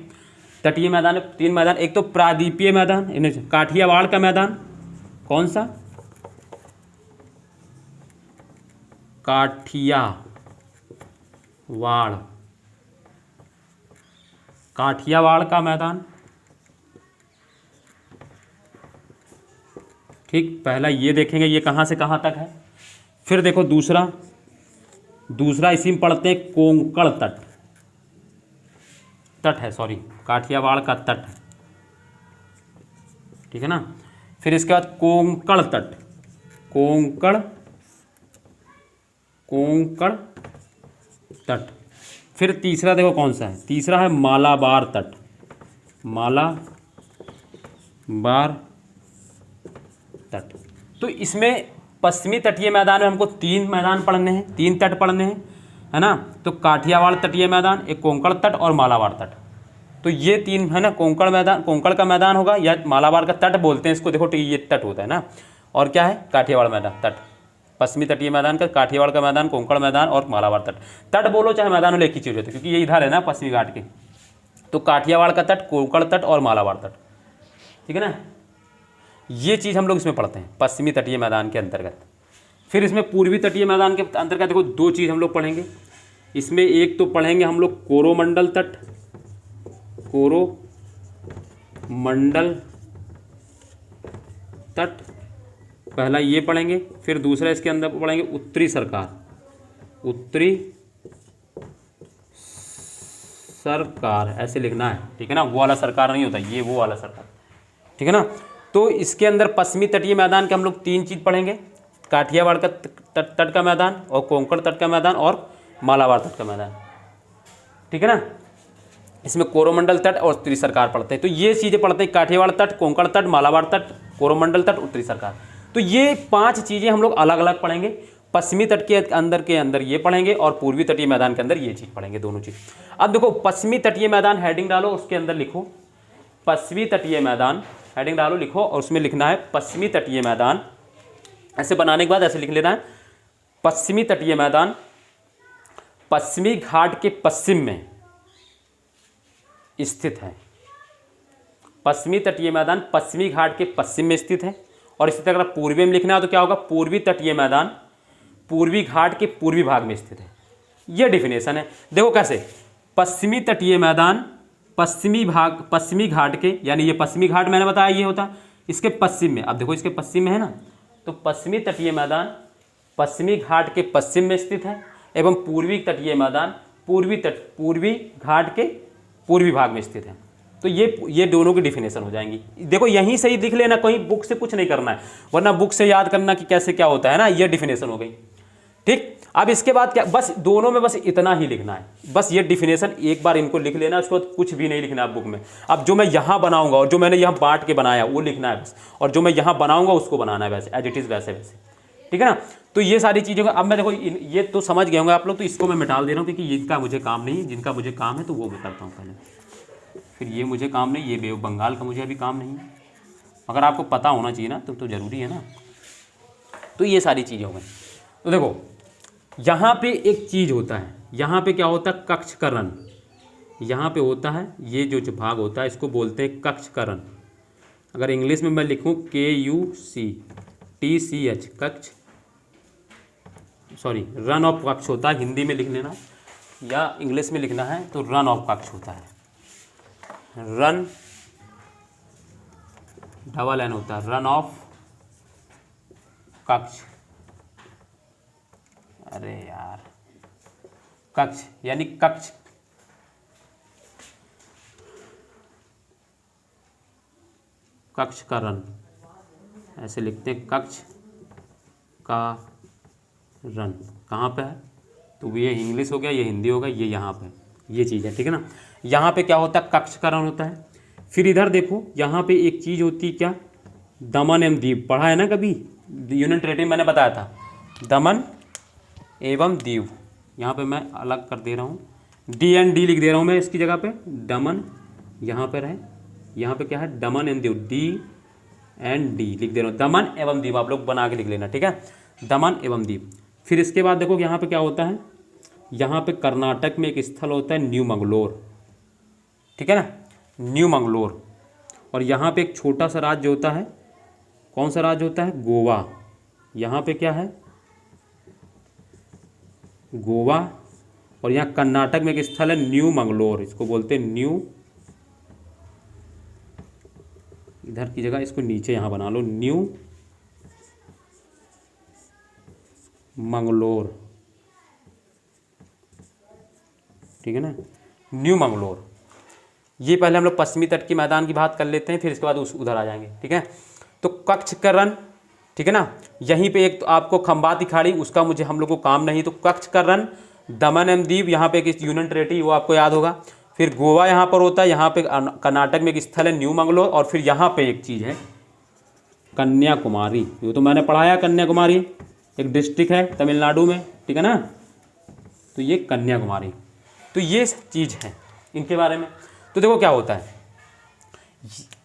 तटीय मैदान में 3 मैदान, एक तो प्रायद्वीपीय मैदान, काठियावाड़ का मैदान, कौन सा, काठियावाड़ का मैदान, ठीक। पहला ये देखेंगे ये कहाँ से कहाँ तक है। फिर देखो दूसरा इसी में पढ़ते हैं कोंकण तट है, सॉरी, काठियावाड़ का तट, ठीक है ना। फिर इसके बाद कोंकण कोंकण तट। फिर तीसरा देखो कौन सा है, तीसरा है मालाबार तट। मालाबार तट। तो इसमें पश्चिमी तटीय मैदान में हमको 3 मैदान पढ़ने हैं, 3 तट पढ़ने हैं, है ना। तो काठियावाड़ तटीय मैदान, एक कोंकण तट और मालाबार तट। तो ये 3 है ना, कोंकण मैदान, कोंकण का मैदान होगा या मालाबार का तट बोलते हैं इसको, देखो ये तट होता है ना। और क्या है, काठियावाड़ मैदान तट। पश्चिमी तटीय मैदान का, काठियावाड़ का मैदान, कोंकण मैदान और मालाबार तट। तट बोलो चाहे मैदान बोलो एक ही चीज़ होती है, क्योंकि ये इधर है ना पश्चिमी घाट के। तो काठियावाड़ का तट, कोंकण तट और मालाबार तट, ठीक है ना। ये चीज़ हम लोग इसमें पढ़ते हैं पश्चिमी तटीय मैदान के अंतर्गत। फिर इसमें पूर्वी तटीय मैदान के अंतर्गत देखो 2 चीज़ हम लोग पढ़ेंगे इसमें। एक तो पढ़ेंगे हम लोग कोरोमंडल तट, कोरोमंडल तट, पहला ये पढ़ेंगे। फिर दूसरा इसके अंदर पढ़ेंगे उत्तरी सरकार, उत्तरी सरकार ऐसे लिखना है, ठीक है ना। वो वाला सरकार नहीं होता, ये वो वाला सरकार, ठीक है ना। तो इसके अंदर पश्चिमी तटीय मैदान के हम लोग 3 चीज़ पढ़ेंगे, काठियावाड़ का तट का मैदान और कोंकण तट का मैदान और मालाबार तट का मैदान, ठीक है ना। इसमें कोरोमंडल तट और उत्तरी सरकार पढ़ते हैं। तो ये चीज़ें पढ़ते हैं, काठियावाड़ तट, कोंकण तट, मालाबार तट, कोरोमंडल तट, उत्तरी सरकार। तो ये 5 चीज़ें हम लोग अलग अलग पढ़ेंगे। पश्चिमी तट के अंदर ये पढ़ेंगे और पूर्वी तटीय मैदान के अंदर ये चीज़ पढ़ेंगे, दोनों चीज़। अब देखो पश्चिमी तटीय मैदान हेडिंग डालो, उसके अंदर लिखो पश्चिमी तटीय मैदान, हेडिंग डालो लिखो और उसमें लिखना है पश्चिमी तटीय मैदान। ऐसे बनाने के बाद ऐसे लिख लेना है, पश्चिमी तटीय मैदान पश्चिमी घाट के पश्चिम में स्थित है। पश्चिमी तटीय मैदान पश्चिमी घाट के पश्चिम में स्थित है। और इसी तरह पूर्वी में लिखना है तो क्या होगा, पूर्वी तटीय मैदान पूर्वी घाट के पूर्वी भाग में स्थित है। यह डिफिनेशन है। देखो कैसे, पश्चिमी तटीय मैदान पश्चिमी घाट के, यानी ये पश्चिमी घाट मैंने बताया ये होता, इसके पश्चिम में। अब देखो इसके पश्चिम में है ना, तो पश्चिमी तटीय मैदान पश्चिमी घाट के पश्चिम में स्थित है एवं पूर्वी तटीय मैदान पूर्वी घाट के पूर्वी भाग में स्थित है। तो ये दोनों की डिफिनेशन हो जाएंगी। देखो यहीं से ही लिख लेना, कहीं बुक से कुछ नहीं करना है, वरना बुक से याद करना कि कैसे क्या होता है ना। ये डिफिनेशन हो गई, ठीक। अब इसके बाद क्या, बस दोनों में बस इतना ही लिखना है, बस ये डिफिनेशन एक बार इनको लिख लेना, उसके बाद कुछ भी नहीं लिखना है बुक में। अब जो मैं यहाँ बनाऊंगा और जो मैंने यहाँ बांट के बनाया वो लिखना है बस, और जो मैं यहाँ बनाऊंगा उसको बनाना है वैसे एज इट इज़ वैसे, ठीक है ना। तो ये सारी चीज़ों का अब मैं देखो ये तो समझ गए होंगे आप लोग, तो इसको मैं मिटा दे रहा हूँ क्योंकि इनका मुझे काम नहीं है, जिनका मुझे काम है तो वो मैं करता हूँ पहले। फिर ये मुझे काम नहीं, ये बे बंगाल का मुझे अभी काम नहीं है, अगर आपको पता होना चाहिए ना तो ज़रूरी है ना। तो ये सारी चीज़ें हो गई। तो देखो यहाँ पे एक चीज़ होता है, यहाँ पे क्या होता है, कक्षकरण। यहाँ पे होता है ये जो भाग होता है इसको बोलते हैं कक्षकरण। अगर इंग्लिश में मैं लिखूँ KUCTCH कक्ष, सॉरी रन ऑफ कक्ष होता है, हिंदी में लिख लेना या इंग्लिश में लिखना है तो रन ऑफ कक्ष होता है। रन डबल एन होता है, रन ऑफ कक्ष। अरे यार, कक्ष यानी कक्ष, कक्ष का रन ऐसे लिखते हैं, कक्ष का रन कहाँ पे है, तो ये इंग्लिश हो गया, ये हिंदी होगा, ये यहाँ पे ये चीज़ है, ठीक है ना। यहाँ पे क्या होता है, कक्ष का रन होता है। फिर इधर देखो यहाँ पे एक चीज़ होती है क्या, दमन एवं दीव, पढ़ा है ना कभी, यूनियन टेरिटरी मैंने बताया था, दमन एवं दीव। यहाँ पे मैं अलग कर दे रहा हूँ, DND लिख दे रहा हूँ मैं इसकी जगह पे, दमन यहाँ पर है, यहाँ पे क्या है, दमन एवं दीव, DND लिख दे रहा हूँ, दमन एवं दीव आप लोग बना के लिख लेना, ठीक है, दमन एवं दीव। फिर इसके बाद देखो यहाँ पे क्या होता है, यहाँ पे कर्नाटक में एक स्थल होता है न्यू मंगलोर, ठीक है ना, न्यू मंगलोर। और यहाँ पे एक छोटा सा राज्य होता है, कौन सा राज्य होता है, गोवा। यहाँ पे क्या है, गोवा। और यहाँ कर्नाटक में एक स्थल है न्यू मंगलोर, इसको बोलते हैं न्यू, इधर की जगह इसको नीचे यहाँ बना लो, न्यू मंगलोर, ठीक है ना, न्यू मंगलोर। ये पहले हम लोग पश्चिमी तट के मैदान की बात कर लेते हैं, फिर इसके बाद उधर आ जाएंगे, ठीक है। तो कक्षकरण ठीक है ना। यहीं पे एक तो आपको खंबाती खाड़ी, उसका मुझे हम लोग को काम नहीं, तो कच्छ का रण, दमन एवं दीव, यहाँ पे एक यूनियन टेरिटरी वो आपको याद होगा। फिर गोवा यहाँ पर होता है, यहाँ पे कर्नाटक में एक स्थल है न्यू मंगलोर, और फिर यहाँ पे एक चीज़ है कन्याकुमारी, ये तो मैंने पढ़ाया, कन्याकुमारी एक डिस्ट्रिक्ट है तमिलनाडु में, ठीक है ना। तो ये कन्याकुमारी, तो ये चीज़ है इनके बारे में। तो देखो क्या होता है,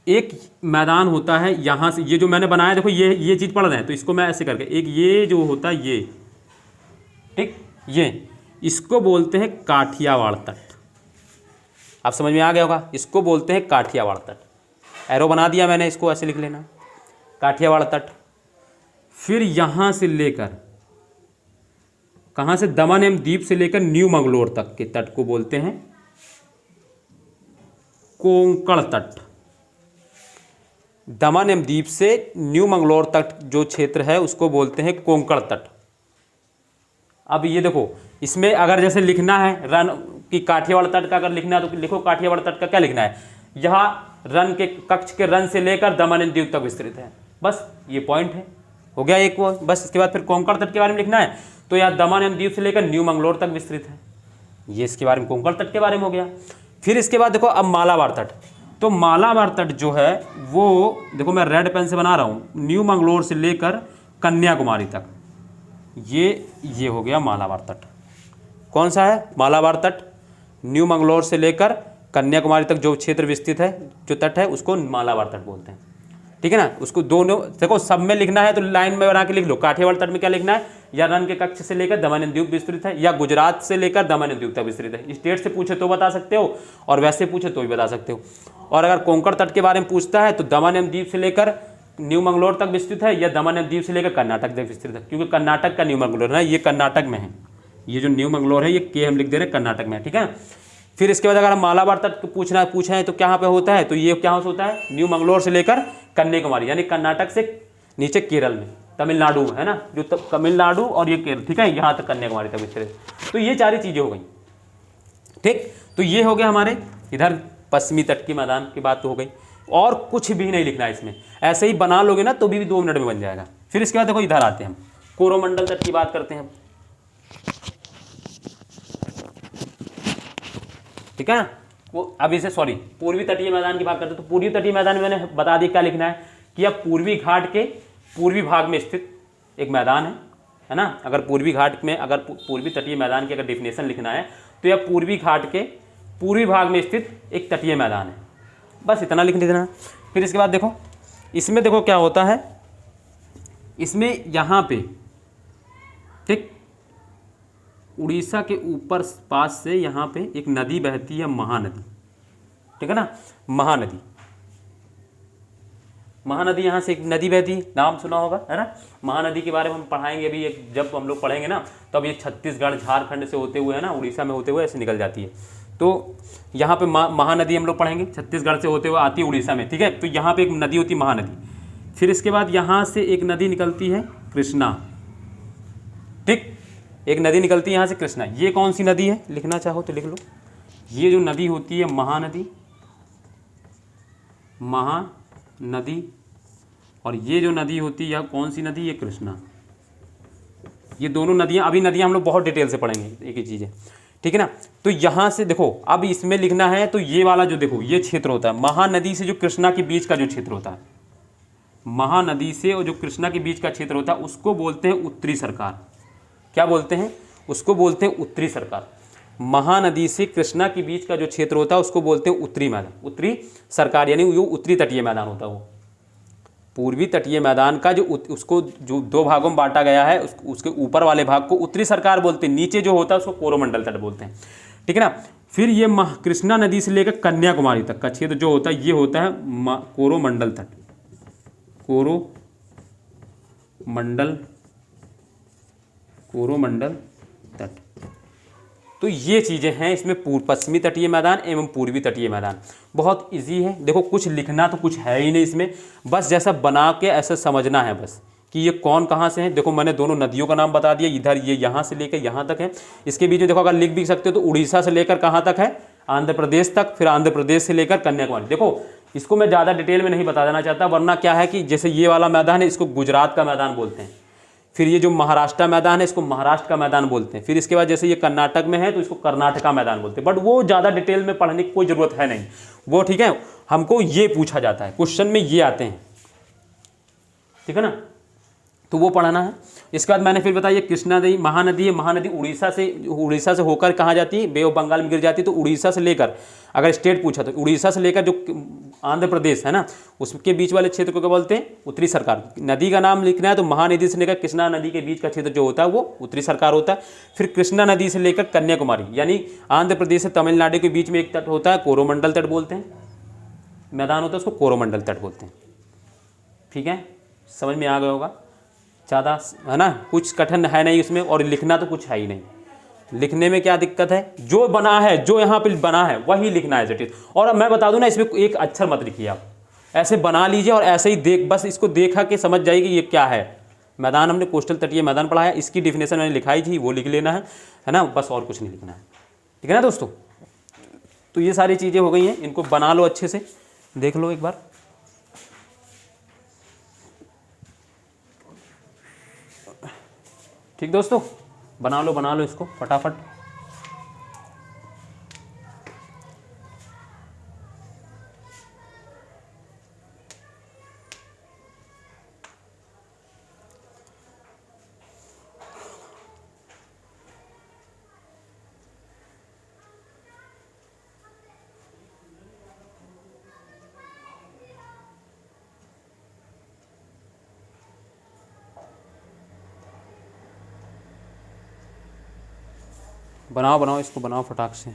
एक मैदान होता है यहाँ से, ये जो मैंने बनाया देखो ये चीज़ पढ़ रहे हैं, तो इसको मैं ऐसे करके, एक ये जो होता है ये, ठीक, ये इसको बोलते हैं काठियावाड़ तट। आप समझ में आ गया होगा, इसको बोलते हैं काठियावाड़ तट। एरो बना दिया मैंने, इसको ऐसे लिख लेना, काठियावाड़ तट। फिर यहाँ से लेकर, कहाँ से, दमन एवं दीव से लेकर न्यू मंगलोर तक के तट को बोलते हैं कोंकण तट। दमन एवं दीव से न्यू मंगलोर तक जो क्षेत्र है उसको बोलते हैं कोंकण तट। अब ये देखो, इसमें अगर जैसे लिखना है रन की काठियावाड़ तट का अगर लिखना है तो लिखो काठियावाड़ तट का क्या लिखना है, यहाँ रन के कच्छ के रन से लेकर दमन एवं दीव तक विस्तृत है, बस ये पॉइंट है, हो गया एक वो। बस इसके बाद फिर कोंकण तट के बारे में लिखना है, तो यहाँ दमन एवं दीव से लेकर न्यू मंगलोर तक विस्तृत है, ये इसके बारे में कोंकण तट के बारे में हो गया। फिर इसके बाद देखो अब मालाबार तट, तो मालाबार तट जो है वो देखो मैं रेड पेन से बना रहा हूँ, न्यू मंगलोर से लेकर कन्याकुमारी तक, ये हो गया मालाबार तट। कौन सा है मालाबार तट, न्यू मंगलोर से लेकर कन्याकुमारी तक जो क्षेत्र विस्तृत है, जो तट है उसको मालाबार तट बोलते हैं, ठीक है ना। उसको दोनों देखो सब में लिखना है तो लाइन में बना के लिख लो, काठियावाड़ तट में क्या लिखना है, या रन के कच्छ से लेकर दमन एवं दीव विस्तृत है, या गुजरात से लेकर दमन एवं दीव तक विस्तृत है। स्टेट से पूछे तो बता सकते हो, और वैसे पूछे तो भी बता सकते हो। और अगर कोंकण तट के बारे में पूछता है तो दमन एवं दीव से लेकर न्यू मंगलोर तक विस्तृत है, या दमन एवं दीव से लेकर कर्नाटक तक विस्तृत है, क्योंकि कर्नाटक का न्यू मंगलोर है, ये कर्नाटक में है, ये जो न्यू मंगलोर है ये के हम लिख दे रहे हैं कर्नाटक में, ठीक है। फिर इसके बाद अगर हम मालाबार तट पूछे हैं तो कहाँ पे होता है, तो ये क्या होता है, न्यू मंगलोर से लेकर कन्याकुमारी, यानी कर्नाटक से नीचे केरल में, तमिलनाडु है ना, जो तमिलनाडु और ये केरल, ठीक है, यहाँ तक कन्याकुमारी तक विस्तृत। तो ये सारी चीज़ें हो गई, ठीक। तो ये हो गया हमारे इधर पश्चिमी तट के मैदान की बात तो हो गई, और कुछ भी नहीं लिखना है इसमें, ऐसे ही बना लोगे ना तो भी 2 मिनट में बन जाएगा। फिर इसके बाद देखो इधर आते हैं हम, कोरोमंडल तट की बात करते हैं हम, ठीक है ना। वो अब इसे पूर्वी तटीय मैदान की बात करते हैं, तो पूर्वी तटीय मैदान में मैंने बता दिया क्या लिखना है, कि अब पूर्वी घाट के पूर्वी भाग में स्थित एक मैदान है ना। अगर पूर्वी घाट में, अगर पूर्वी तटीय मैदान की अगर डेफिनेशन लिखना है तो यह पूर्वी घाट के पूर्वी भाग में स्थित एक तटीय मैदान है, बस इतना लिख देना। फिर इसके बाद देखो इसमें देखो क्या होता है, इसमें यहाँ पे, ठीक, उड़ीसा के ऊपर पास से यहाँ पे एक नदी बहती है, महानदी, ठीक है ना। महानदी यहाँ से एक नदी बहती है, नाम सुना होगा है ना। महानदी के बारे में हम पढ़ाएंगे अभी, एक जब हम लोग पढ़ेंगे ना तब ये छत्तीसगढ़ झारखंड से होते हुए है ना, उड़ीसा में होते हुए ऐसे निकल जाती है। तो यहाँ पे महानदी हम लोग पढ़ेंगे, छत्तीसगढ़ से होते हुए आती है उड़ीसा में, ठीक है। तो यहाँ पे एक नदी होती है महानदी। फिर इसके बाद यहाँ से एक नदी निकलती है कृष्णा, ठीक, एक नदी निकलती है यहाँ से कृष्णा। ये कौन सी नदी है, लिखना चाहो तो लिख लो, ये जो नदी होती है महानदी, और ये जो नदी होती है, यह कौन सी नदी, ये कृष्णा। ये दोनों नदियाँ, अभी नदियाँ हम लोग बहुत डिटेल से पढ़ेंगे, एक ही चीज़ है, ठीक है ना। तो यहाँ से देखो अब इसमें लिखना है, तो ये वाला जो देखो ये क्षेत्र होता है महानदी से जो कृष्णा के बीच का जो क्षेत्र होता है, महानदी से और जो कृष्णा के बीच का क्षेत्र होता है उसको बोलते हैं उत्तरी सरकार। क्या बोलते हैं, उसको बोलते हैं उत्तरी सरकार। महानदी से कृष्णा के बीच का जो क्षेत्र होता है उसको बोलते हैं उत्तरी मैदान, उत्तरी सरकार, यानी वो उत्तरी तटीय मैदान होता है। वो पूर्वी तटीय मैदान का जो उसको जो 2 भागों में बांटा गया है, उसके ऊपर वाले भाग को उत्तरी सरकार बोलते हैं, नीचे जो होता है उसको कोरोमंडल तट बोलते हैं, ठीक है ना। फिर ये कृष्णा नदी से लेकर कन्याकुमारी तक का क्षेत्र जो होता है ये होता है कोरोमंडल तट, कोरोमंडल तट। तो ये चीज़ें हैं इसमें, पश्चिमी तटीय मैदान एवं पूर्वी तटीय मैदान। बहुत इजी है, देखो कुछ लिखना तो कुछ है ही नहीं इसमें, बस जैसा बना के ऐसा समझना है बस कि ये कौन कहाँ से है। देखो मैंने दोनों नदियों का नाम बता दिया, इधर ये यहाँ से लेकर यहाँ तक है। इसके बीच में देखो अगर लिख भी सकते हो तो उड़ीसा से लेकर कहाँ तक है, आंध्र प्रदेश तक, फिर आंध्र प्रदेश से लेकर कन्याकुमारी। देखो इसको मैं ज़्यादा डिटेल में नहीं बता देना चाहता, वरना क्या है कि जैसे ये वाला मैदान है इसको गुजरात का मैदान बोलते हैं, फिर ये जो महाराष्ट्र मैदान है इसको महाराष्ट्र का मैदान बोलते हैं, फिर इसके बाद जैसे ये कर्नाटक में है तो इसको कर्नाटक का मैदान बोलते हैं। बट वो ज़्यादा डिटेल में पढ़ने की कोई ज़रूरत है नहीं वो, ठीक है। हमको ये पूछा जाता है, क्वेश्चन में ये आते हैं, ठीक है ना, तो वो पढ़ना है। इसके बाद मैंने फिर बताया कृष्णा नदी महानदी है, महानदी उड़ीसा से होकर कहाँ जाती है, बे ऑफ बंगाल में गिर जाती है। तो उड़ीसा से लेकर, अगर स्टेट पूछा तो उड़ीसा से लेकर जो आंध्र प्रदेश है ना उसके बीच वाले क्षेत्र को क्या बोलते हैं, उत्तरी सरकार। नदी का नाम लिखना है तो महानदी से लेकर कृष्णा नदी के बीच का क्षेत्र जो होता है वो उत्तरी सरकार होता है। फिर कृष्णा नदी से लेकर कन्याकुमारी यानी आंध्र प्रदेश से तमिलनाडु के बीच में एक तट होता है, कोरोमंडल तट बोलते हैं, मैदान होता है उसको कोरोमंडल तट बोलते हैं, ठीक है। समझ में आ गया होगा, ज़्यादा है ना, कुछ कठिन है नहीं इसमें, और लिखना तो कुछ है ही नहीं। लिखने में क्या दिक्कत है, जो बना है, जो यहाँ पे बना है वही लिखना है जटिल। और अब मैं बता दूं ना, इसमें एक अक्षर मत लिखिए आप, ऐसे बना लीजिए और ऐसे ही बस इसको देखा के समझ जाइए कि ये क्या है। मैदान हमने कोस्टल तटीय मैदान पढ़ाया, इसकी डिफिनेशन मैंने लिखाई थी, वो लिख लेना है ना, बस और कुछ नहीं लिखना है, ठीक है ना दोस्तों। तो ये सारी चीज़ें हो गई हैं, इनको बना लो अच्छे से, देख लो एक बार। ठीक दोस्तों, बना लो इसको फटाफट। बनाओ इसको, बनाओ फटाक से।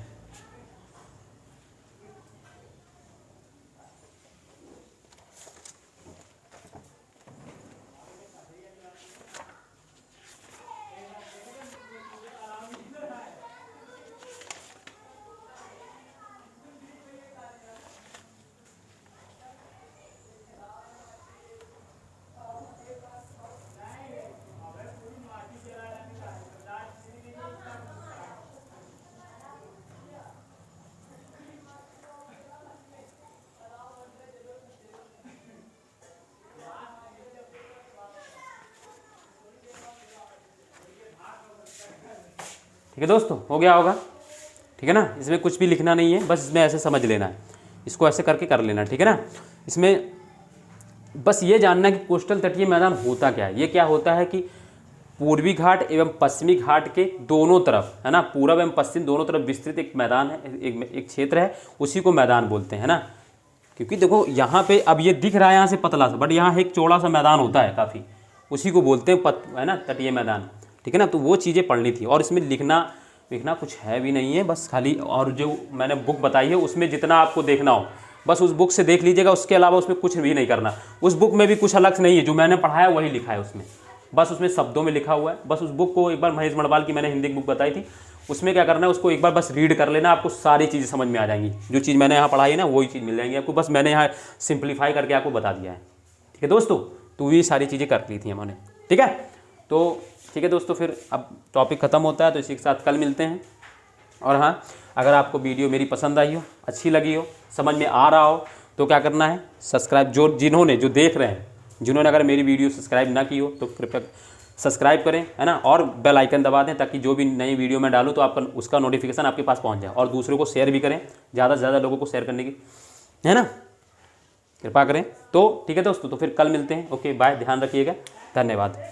ठीक है दोस्तों, हो गया होगा, ठीक है ना। इसमें कुछ भी लिखना नहीं है, बस इसमें ऐसे समझ लेना है, इसको ऐसे करके कर लेना, ठीक है ना। इसमें बस ये जानना है कि कोस्टल तटीय मैदान होता क्या है। ये क्या होता है कि पूर्वी घाट एवं पश्चिमी घाट के दोनों तरफ, है ना, पूर्व एवं पश्चिम दोनों तरफ विस्तृत एक मैदान है, एक क्षेत्र है, उसी को मैदान बोलते हैं ना। क्योंकि देखो यहाँ पे अब ये दिख रहा है यहाँ से पतला सा, बट यहाँ एक चौड़ा सा मैदान होता है काफ़ी, उसी को बोलते हैं है ना, तटीय मैदान, ठीक है ना। तो वो चीज़ें पढ़नी थी, और इसमें लिखना कुछ है भी नहीं है, बस खाली, और जो मैंने बुक बताई है उसमें जितना आपको देखना हो बस उस बुक से देख लीजिएगा, उसके अलावा उसमें कुछ भी नहीं करना। उस बुक में भी कुछ अलग से नहीं है, जो मैंने पढ़ाया वही लिखा है उसमें, बस उसमें शब्दों में लिखा हुआ है। बस उस बुक को एक बार, महेश मणवाल की मैंने हिंदी की बुक बताई थी, उसमें क्या करना है, उसको एक बार बस रीड कर लेना, आपको सारी चीज़ें समझ में आ जाएंगी। जो चीज़ मैंने यहाँ पढ़ाई है ना वही चीज़ मिल जाएंगी आपको, बस मैंने यहाँ सिंप्लीफाई करके आपको बता दिया है, ठीक है दोस्तों। तो ये सारी चीज़ें कर ली थी हमने, ठीक है। तो ठीक है दोस्तों, फिर अब टॉपिक ख़त्म होता है, तो इसी के साथ कल मिलते हैं। और हाँ, अगर आपको वीडियो मेरी पसंद आई हो, अच्छी लगी हो, समझ में आ रहा हो, तो क्या करना है, सब्सक्राइब, जो देख रहे हैं, जिन्होंने अगर मेरी वीडियो सब्सक्राइब ना की हो तो कृपया सब्सक्राइब करें, है ना, और बेल आइकन दबा दें, ताकि जो भी नई वीडियो मैं डालूँ तो आपका उसका नोटिफिकेशन आपके पास पहुँच जाए। और दूसरों को शेयर भी करें, ज़्यादा से ज़्यादा लोगों को शेयर करने की, है ना, कृपा करें। तो ठीक है दोस्तों, तो फिर कल मिलते हैं। ओके बाय, ध्यान रखिएगा, धन्यवाद।